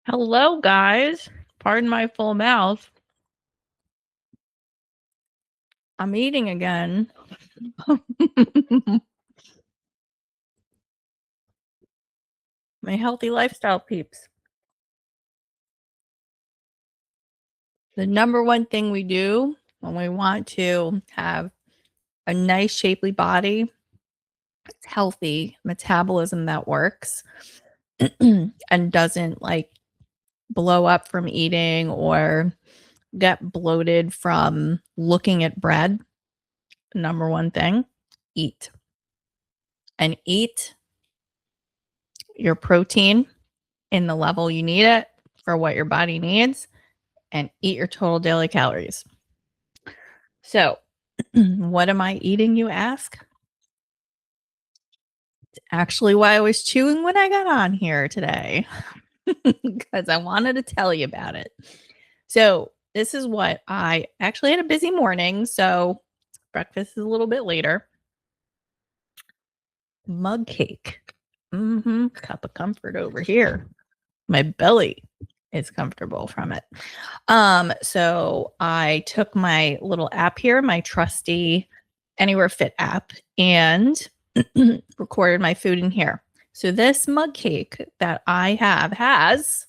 Hello, guys. Pardon my full mouth. I'm eating again. My healthy lifestyle peeps. The number one thing we do when we want to have a nice, shapely body, it's healthy metabolism that works and doesn't like blow up from eating or get bloated from looking at bread. Number one thing, eat. And eat your protein in the level you need it for what your body needs, and eat your total daily calories. So, what am I eating, you ask? It's actually why I was chewing when I got on here today, because I wanted to tell you about it. So, this is what I actually had a busy morning. So, breakfast is a little bit later. Mug cake. Cup of comfort over here. My belly is comfortable from it. So I took my little app here, my trusty Anywhere Fit app, and recorded my food in here. So this mug cake that I have has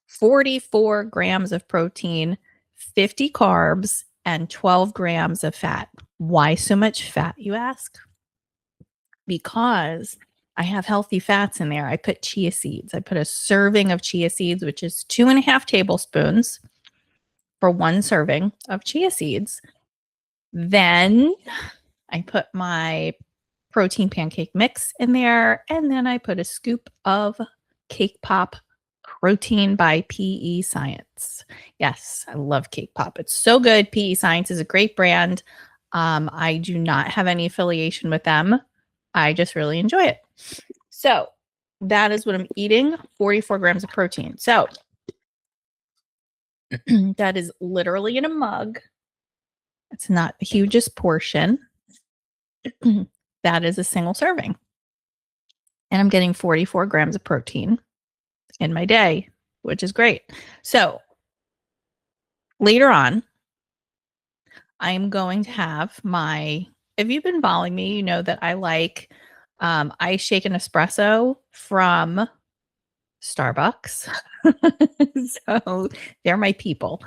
44 grams of protein, 50 carbs, and 12 grams of fat. Why so much fat, you ask? Because I have healthy fats in there. I put chia seeds. I put a serving of chia seeds, which is 2.5 tablespoons for one serving of chia seeds. Then I put my protein pancake mix in there. And then I put a scoop of Cake Pop protein by PE Science. Yes, I love Cake Pop. It's so good. PE Science is a great brand. I do not have any affiliation with them. I just really enjoy it. So that is what I'm eating, 44 grams of protein. So that is literally in a mug. It's not the hugest portion. That is a single serving. And I'm getting 44 grams of protein in my day, which is great. So later on, I'm going to have if you've been following me, you know that I like ice shake and espresso from Starbucks. So they're my people.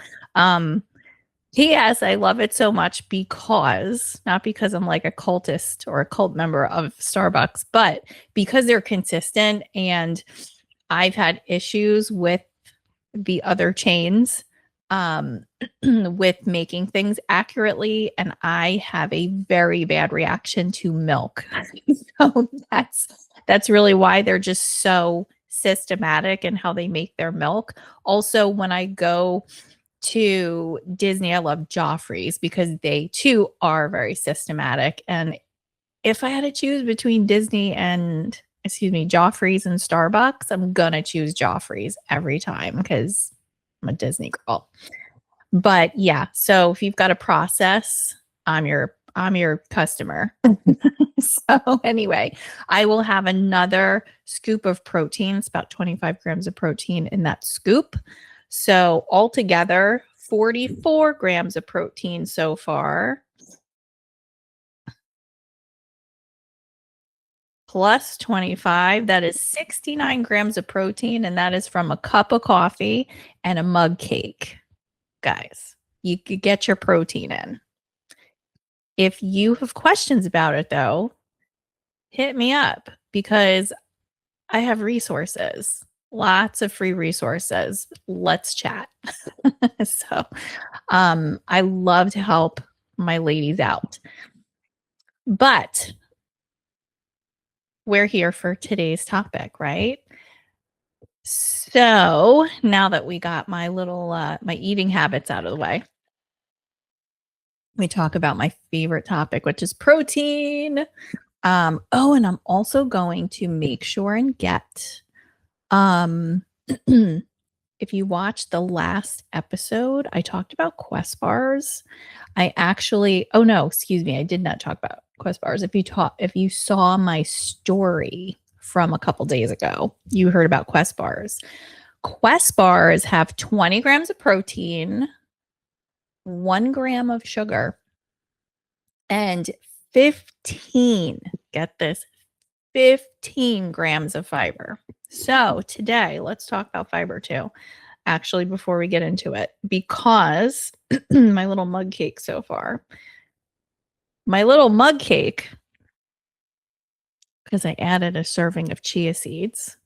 P.S. I love it so much because, not because I'm like a cultist or a cult member of Starbucks, but because they're consistent, and I've had issues with the other chains with making things accurately, and I have a very bad reaction to milk. So that's really why they're just so systematic in how they make their milk. Also, when I go to Disney, I love Joffrey's because they too are very systematic. And if I had to choose between Joffrey's and Starbucks, I'm gonna choose Joffrey's every time because I'm a Disney girl. But yeah, so if you've got a process, I'm your customer. So anyway, I will have another scoop of protein. It's about 25 grams of protein in that scoop. So altogether, 44 grams of protein so far. Plus 25, that is 69 grams of protein, and that is from a cup of coffee and a mug cake. Guys, you could get your protein in. If you have questions about it, though, hit me up because I have resources, lots of free resources. Let's chat. So, I love to help my ladies out. But we're here for today's topic, right? So now that we got my little my eating habits out of the way, we talk about my favorite topic, which is protein. Oh, and I'm also going to make sure and get if you watched the last episode, I talked about Quest bars. Oh no, excuse me, I did not talk about Quest bars. If you saw my story from a couple days ago, you heard about Quest bars. Quest bars have 20 grams of protein, 1 gram of sugar, and 15, get this, 15 grams of fiber. So today, let's talk about fiber too, actually, before we get into it, because my little mug cake so far, because I added a serving of chia seeds.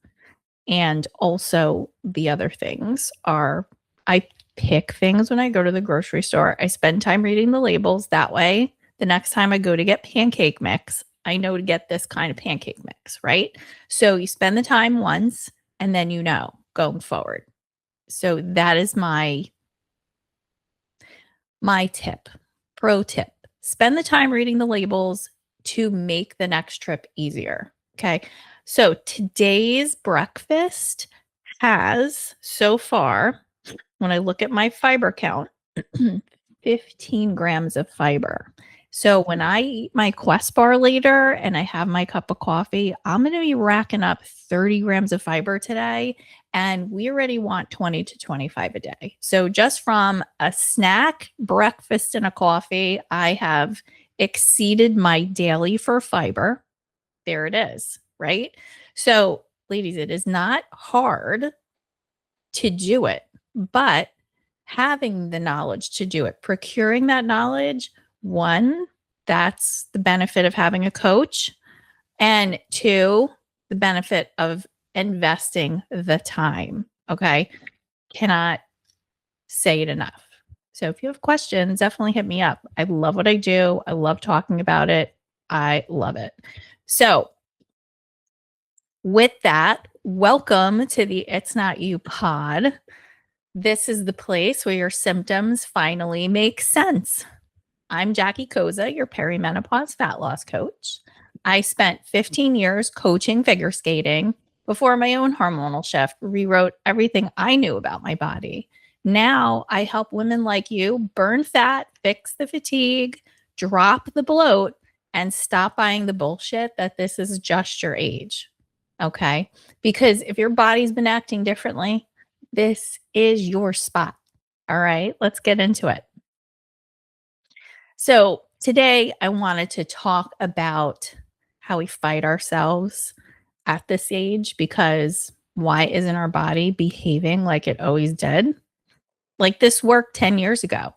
And also the other things are I pick things when I go to the grocery store. I spend time reading the labels. That way, the next time I go to get pancake mix, I know to get this kind of pancake mix, right? So you spend the time once and then you know going forward. So that is my tip, pro tip. Spend the time reading the labels to make the next trip easier. Okay. So today's breakfast has so far, when I look at my fiber count, 15 grams of fiber. So when I eat my Quest bar later and I have my cup of coffee, I'm going to be racking up 30 grams of fiber today. And we already want 20 to 25 a day. So just from a snack, breakfast, and a coffee, I have exceeded my daily for fiber. There it is, right? So, ladies, it is not hard to do it, but having the knowledge to do it, procuring that knowledge, one, that's the benefit of having a coach. And two, the benefit of investing the time. Okay. Cannot say it enough. So if you have questions, definitely hit me up. I love what I do. I love talking about it. I love it. So with that, welcome to the It's Not You pod. This is the place where your symptoms finally make sense. I'm Jackie Koza, your perimenopause fat loss coach. I spent 15 years coaching figure skating before my own hormonal shift rewrote everything I knew about my body. Now I help women like you burn fat, fix the fatigue, drop the bloat, and stop buying the bullshit that this is just your age. Okay? Because if your body's been acting differently, this is your spot. All right, let's get into it. So, today I wanted to talk about how we fight ourselves at this age, because why isn't our body behaving like it always did? Like, this worked 10 years ago.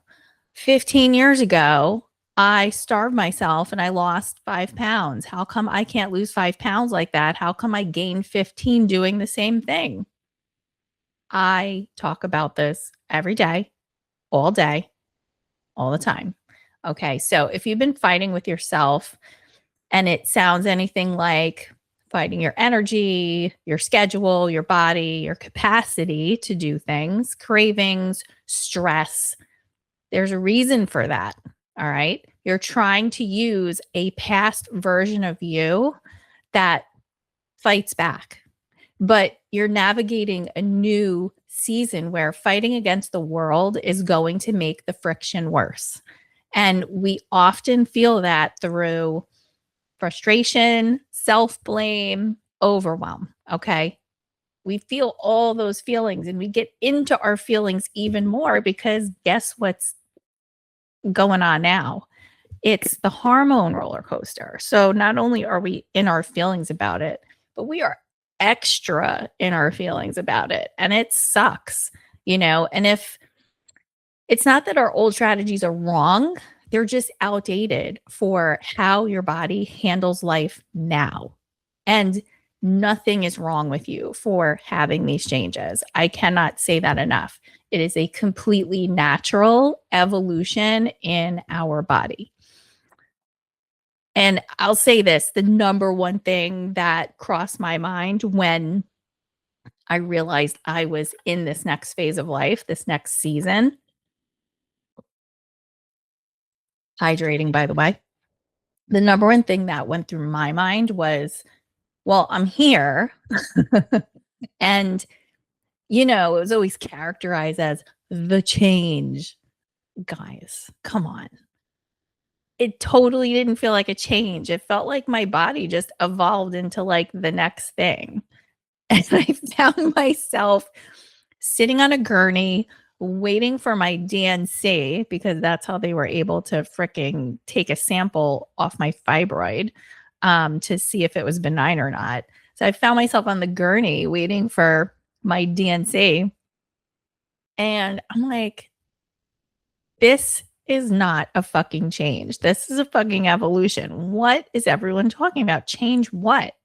15 years ago, I starved myself and I lost 5 pounds. How come I can't lose 5 pounds like that? How come I gained 15 doing the same thing? I talk about this every day, all the time. Okay, so if you've been fighting with yourself and it sounds anything like fighting your energy, your schedule, your body, your capacity to do things, cravings, stress, there's a reason for that. All right. You're trying to use a past version of you that fights back, but you're navigating a new season where fighting against the world is going to make the friction worse. And we often feel that through frustration, self blame, overwhelm. Okay. We feel all those feelings and we get into our feelings even more because guess what's going on now? It's the hormone roller coaster. So not only are we in our feelings about it, but we are extra in our feelings about it. And it sucks, And if it's not that our old strategies are wrong, they're just outdated for how your body handles life now. And nothing is wrong with you for having these changes. I cannot say that enough. It is a completely natural evolution in our body. And I'll say this, the number one thing that crossed my mind when I realized I was in this next phase of life, this next season, hydrating, by the way, the number one thing that went through my mind was, well, I'm here. And, it was always characterized as the change. Guys, come on. It totally didn't feel like a change. It felt like my body just evolved into like the next thing. And I found myself sitting on a gurney, waiting for my DNC because that's how they were able to fricking take a sample off my fibroid to see if it was benign or not. So I found myself on the gurney waiting for my DNC. And I'm like, this is not a fucking change. This is a fucking evolution. What is everyone talking about? Change what?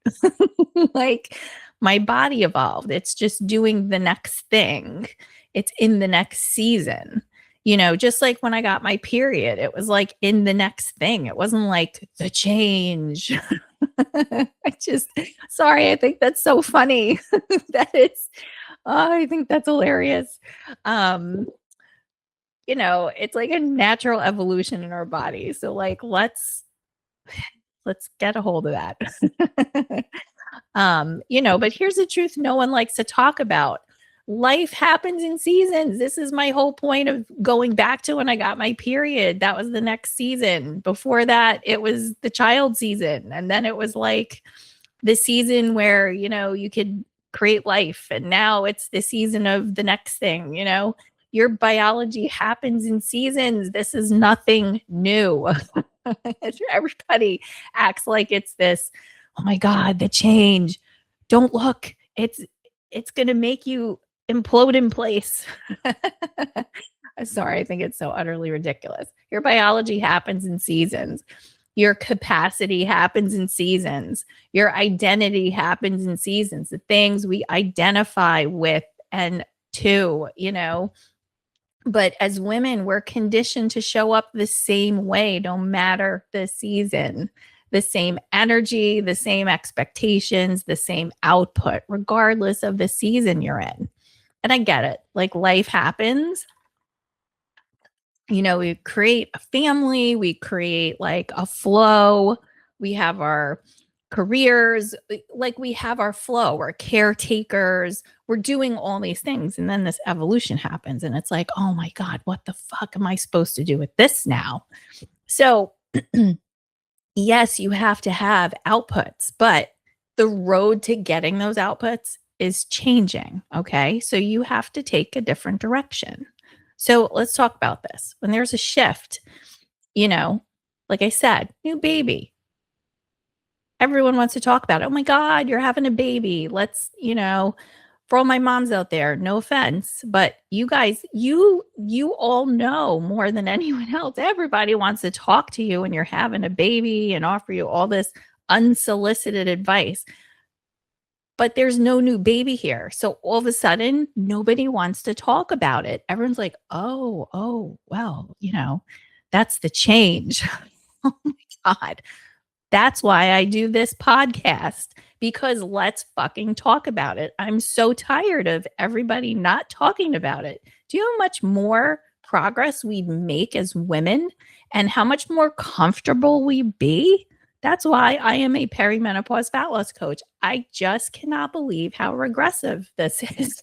Like, my body evolved. It's just doing the next thing. It's in the next season. Just like when I got my period, it was like in the next thing. It wasn't like the change. Sorry, I think that's so funny. I think that's hilarious. Um, it's like a natural evolution in our body. So like let's get a hold of that. But here's the truth no one likes to talk about. Life happens in seasons. This is my whole point of going back to when I got my period. That was the next season. Before that, it was the child season. And then it was like the season where, you could create life. And now it's the season of the next thing, your biology happens in seasons. This is nothing new. Everybody acts like it's this, oh my God, the change. Don't look. It's going to make you implode in place. Sorry, I think it's so utterly ridiculous. Your biology happens in seasons. Your capacity happens in seasons. Your identity happens in seasons. The things we identify with and to, But as women, we're conditioned to show up the same way, no matter the season, the same energy, the same expectations, the same output, regardless of the season you're in. And I get it. Like life happens. We create a family, we create like a flow, we have our careers, like we have our flow, we're caretakers, we're doing all these things. And then this evolution happens, and it's like, oh my God, what the fuck am I supposed to do with this now? So, yes, you have to have outputs, but the road to getting those outputs is changing. Okay. So you have to take a different direction. So let's talk about this. When there's a shift, like I said, new baby, everyone wants to talk about it. Oh my God, you're having a baby. Let's, for all my moms out there, no offense, but you guys, you all know more than anyone else. Everybody wants to talk to you when you're having a baby and offer you all this unsolicited advice. But there's no new baby here. So all of a sudden, nobody wants to talk about it. Everyone's like, oh, well, that's the change. Oh my God. That's why I do this podcast, because let's fucking talk about it. I'm so tired of everybody not talking about it. Do you know how much more progress we'd make as women and how much more comfortable we'd be? That's why I am a perimenopause fat loss coach. I just cannot believe how regressive this is.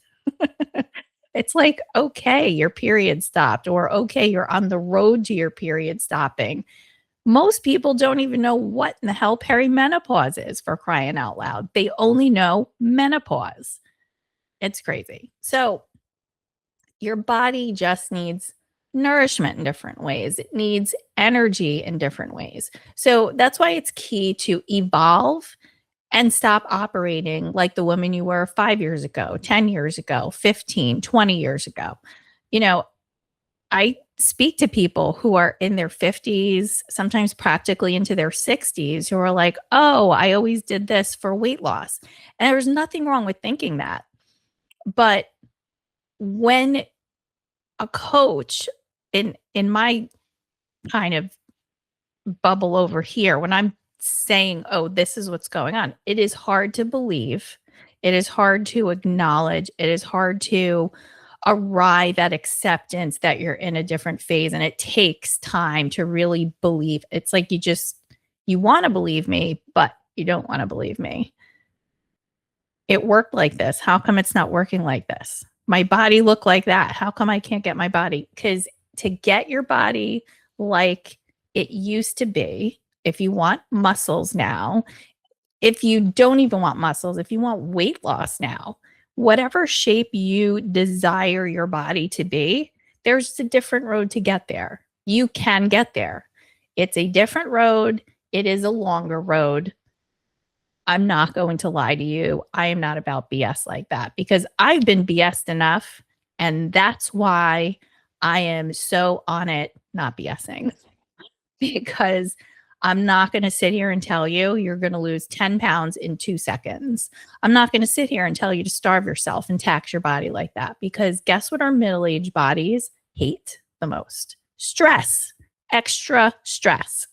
It's like, okay, your period stopped, or okay, you're on the road to your period stopping. Most people don't even know what in the hell perimenopause is, for crying out loud. They only know menopause. It's crazy. So your body just needs nourishment in different ways. It needs energy in different ways. So that's why it's key to evolve and stop operating like the woman you were 5 years ago, 10 years ago, 15, 20 years ago. I speak to people who are in their 50s, sometimes practically into their 60s, who are like, oh, I always did this for weight loss. And there's nothing wrong with thinking that. But when a coach in my kind of bubble over here, when I'm saying, oh, this is what's going on, it is hard to believe. It is hard to acknowledge. It is hard to arrive at acceptance that you're in a different phase. And it takes time to really believe. It's like you want to believe me, but you don't want to believe me. It worked like this. How come it's not working like this? My body looked like that. How come I can't get my body? Because to get your body like it used to be, if you want muscles now, if you don't even want muscles, if you want weight loss now, whatever shape you desire your body to be, there's a different road to get there. You can get there. It's a different road. It is a longer road. I'm not going to lie to you. I am not about BS like that because I've been BS'd enough. And that's why I am so on it, not BSing, because I'm not going to sit here and tell you you're going to lose 10 pounds in 2 seconds. I'm not going to sit here and tell you to starve yourself and tax your body like that because guess what our middle aged bodies hate the most? Stress, extra stress.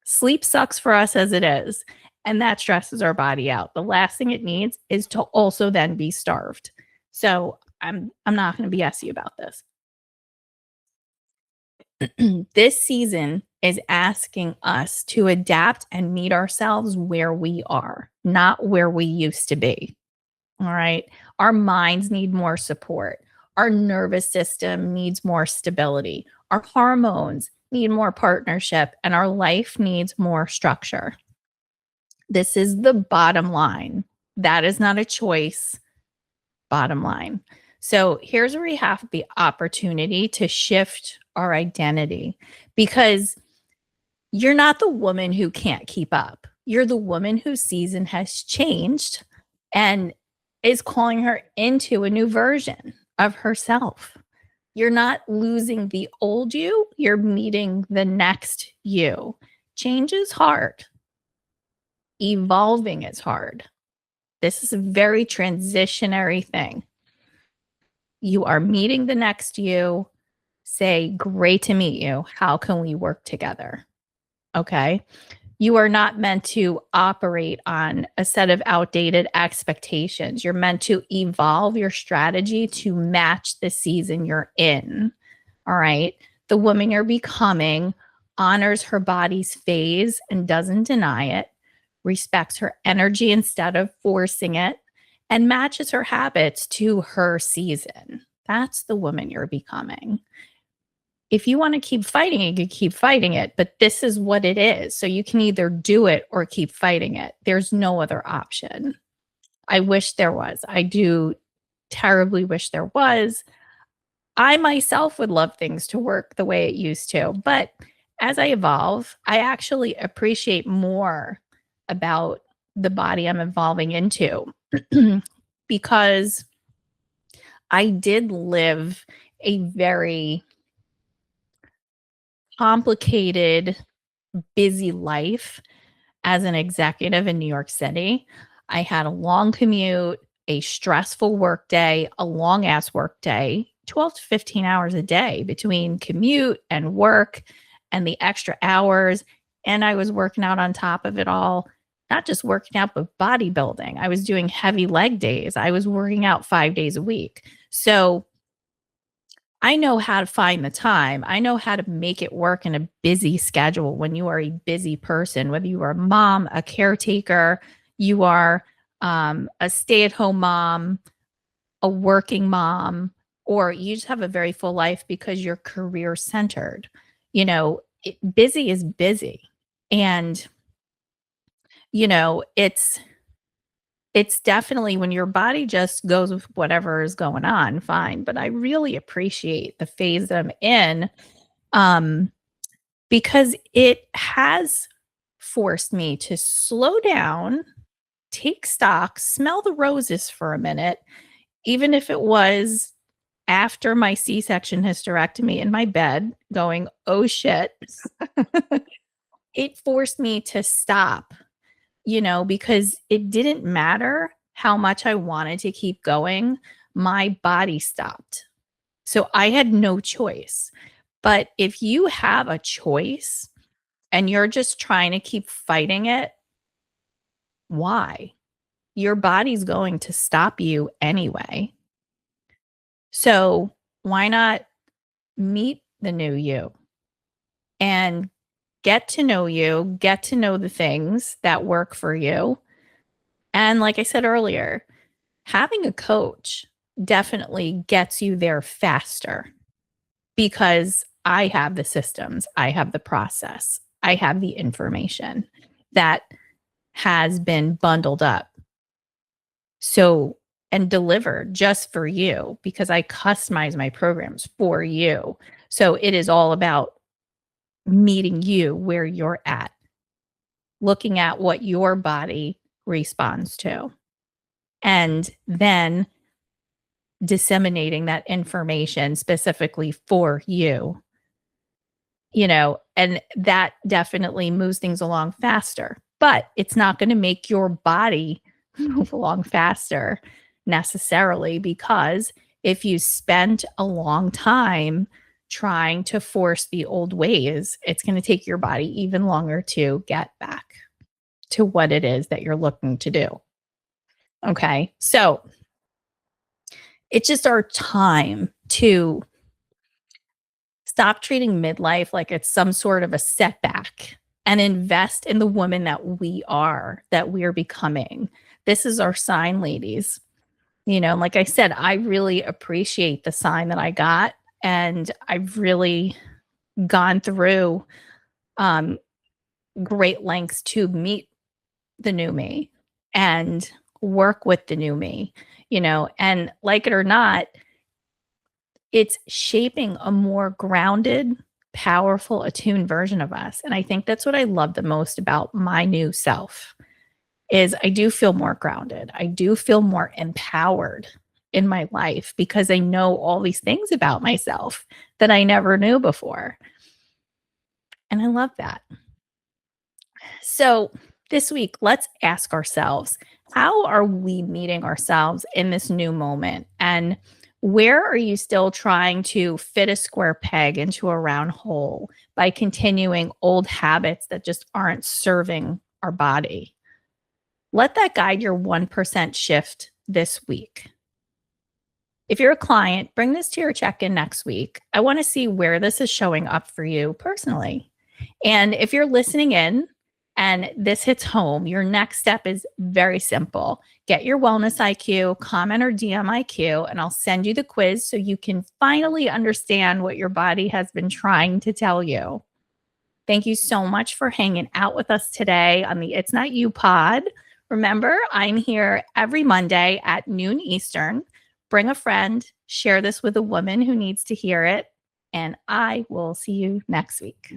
Sleep sucks for us as it is, and that stresses our body out. The last thing it needs is to also then be starved. So I'm not going to BS you about this. This season is asking us to adapt and meet ourselves where we are, not where we used to be. All right. Our minds need more support. Our nervous system needs more stability. Our hormones need more partnership, and our life needs more structure. This is the bottom line. That is not a choice. Bottom line. So here's where we have the opportunity to shift our identity because you're not the woman who can't keep up. You're the woman whose season has changed and is calling her into a new version of herself. You're not losing the old you, you're meeting the next you. Change is hard. Evolving is hard. This is a very transitionary thing. You are meeting the next you. Say, great to meet you. How can we work together? Okay. You are not meant to operate on a set of outdated expectations. You're meant to evolve your strategy to match the season you're in. All right. The woman you're becoming honors her body's phase and doesn't deny it, respects her energy instead of forcing it, and matches her habits to her season. That's the woman you're becoming. If you want to keep fighting it, you can keep fighting it, but this is what it is. So you can either do it or keep fighting it. There's no other option. I wish there was. I do terribly wish there was. I myself would love things to work the way it used to, but as I evolve, I actually appreciate more about the body I'm evolving into because I did live a very complicated, busy life as an executive in New York City. I had a long commute, a stressful work day, a long ass work day, 12 to 15 hours a day between commute and work and the extra hours. And I was working out on top of it all, not just working out, but bodybuilding. I was doing heavy leg days. I was working out 5 days a week. So I know how to find the time. I know how to make it work in a busy schedule when you are a busy person, whether you are a mom, a caretaker, you are a stay at home mom, a working mom, or you just have a very full life because you're career centered. Busy is busy. And, it's definitely when your body just goes with whatever is going on, fine. But I really appreciate the phase that I'm in because it has forced me to slow down, take stock, smell the roses for a minute, even if it was after my C-section hysterectomy in my bed going, oh shit. It forced me to stop because it didn't matter how much I wanted to keep going. My body stopped. So I had no choice. But if you have a choice and you're just trying to keep fighting it, why? Your body's going to stop you anyway. So why not meet the new you and get to know you, get to know the things that work for you. And like I said earlier, having a coach definitely gets you there faster because I have the systems, I have the process, I have the information that has been bundled up. So and delivered just for you because I customize my programs for you. So it is all about meeting you where you're at, looking at what your body responds to, and then disseminating that information specifically for you, and that definitely moves things along faster, but it's not going to make your body move along faster necessarily, because if you spent a long time trying to force the old ways, it's going to take your body even longer to get back to what it is that you're looking to do. Okay. So it's just our time to stop treating midlife like it's some sort of a setback and invest in the woman that we are, that we're becoming. This is our sign, ladies. Like I said, I really appreciate the sign that I got. And I've really gone through um, great lengths to meet the new me and work with the new me, and like it or not, it's shaping a more grounded, powerful, attuned version of us. And I think that's what I love the most about my new self is I do feel more grounded. I do feel more empowered in my life because I know all these things about myself that I never knew before. And I love that. So this week, let's ask ourselves, how are we meeting ourselves in this new moment? And where are you still trying to fit a square peg into a round hole by continuing old habits that just aren't serving our body? Let that guide your 1% shift this week. If you're a client, bring this to your check-in next week. I want to see where this is showing up for you personally. And if you're listening in and this hits home, your next step is very simple. Get your wellness IQ, comment or DM IQ, and I'll send you the quiz so you can finally understand what your body has been trying to tell you. Thank you so much for hanging out with us today on the It's Not You pod. Remember, I'm here every Monday at noon Eastern. Bring a friend, share this with a woman who needs to hear it, and I will see you next week.